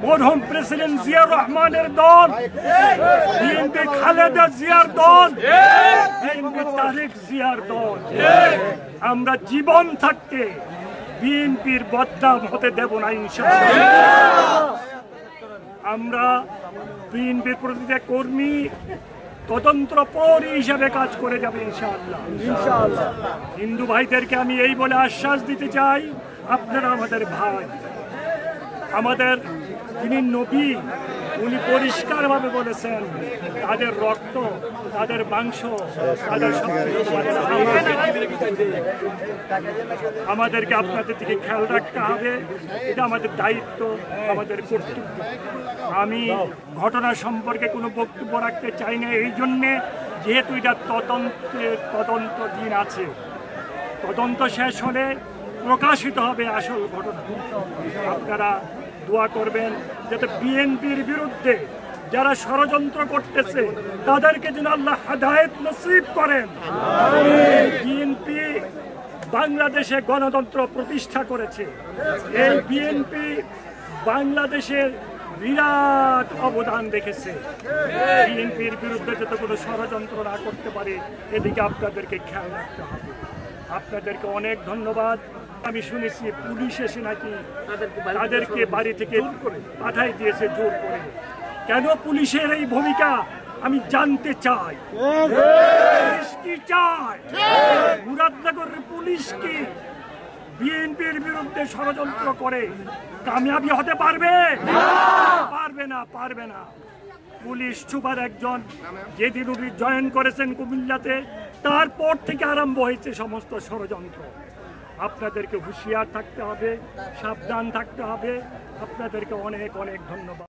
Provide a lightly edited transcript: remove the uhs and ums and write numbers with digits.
মরহুম প্রেসিডেন্ট জিয়াউর রহমানের দল, বিএনপি খালেদা জিয়ার দল, বিএনপি তারেক জিয়ার দল। আমরা জীবন থাকতে বিএনপির বদনাম হতে দেব না ইনশাআল্লাহ। আমরা বিএনপির প্রতিটা কর্মী তদন্ত প্রহরী হিসাবে কাজ করে যাবে ইনশাআল্লাহ। হিন্দু ভাইদেরকে আমি এই বলে আশ্বাস দিতে চাই, আপনারা আমাদের ভাই, আমাদের যিনি নবী উনি পরিষ্কারভাবে বলেছেন তাদের রক্ত, তাদের মাংস, তাদের আমাদেরকে আপনাদের দিকে খেয়াল রাখতে হবে। এটা আমাদের দায়িত্ব, আমাদের কর্তব্য। আমি ঘটনা সম্পর্কে কোনো বক্তব্য রাখতে চাই না এই জন্যে, যেহেতু এটা তদন্ত দিন আছে। তদন্ত শেষ হলে প্রকাশিত হবে আসল ঘটনা। আপনারা দোয়া করবেন যাতে বিএনপির বিরুদ্ধে যারা ষড়যন্ত্র করতেছে তাদেরকে যেন আল্লাহ হেদায়েত নসিব করেন। বিএনপি বাংলাদেশে গণতন্ত্র প্রতিষ্ঠা করেছে। এই বিএনপি বাংলাদেশের বিরাট অবদান রেখেছে। বিএনপির বিরুদ্ধে যাতে কোনো ষড়যন্ত্র না করতে পারে এদিকে আপনাদেরকে খেয়াল রাখতে হবে। আপনাদেরকে অনেক ধন্যবাদ। আমি শুনেছি পুলিশ এসে নাকি তাদেরকে বাড়ি থেকে পাঠাই দিয়েছে জোর করে। কেন পুলিশের এই ভূমিকা আমি জানতে চাই। পুলিশ কি চায়? মুরাদনগরের পুলিশ কি বিএনপির বিরুদ্ধে ষড়যন্ত্র করে কামিয়াবি হতে পারবে? পারবে না। পুলিশ সুপার একজন যেদিন উনি জয়েন করেছেন কুমিল্লাতে, তারপর থেকে আরম্ভ হয়েছে সমস্ত ষড়যন্ত্র। আপনাদেরকে হুঁশিয়ার থাকতে হবে, সাবধান থাকতে হবে। আপনাদেরকে অনেক অনেক ধন্যবাদ।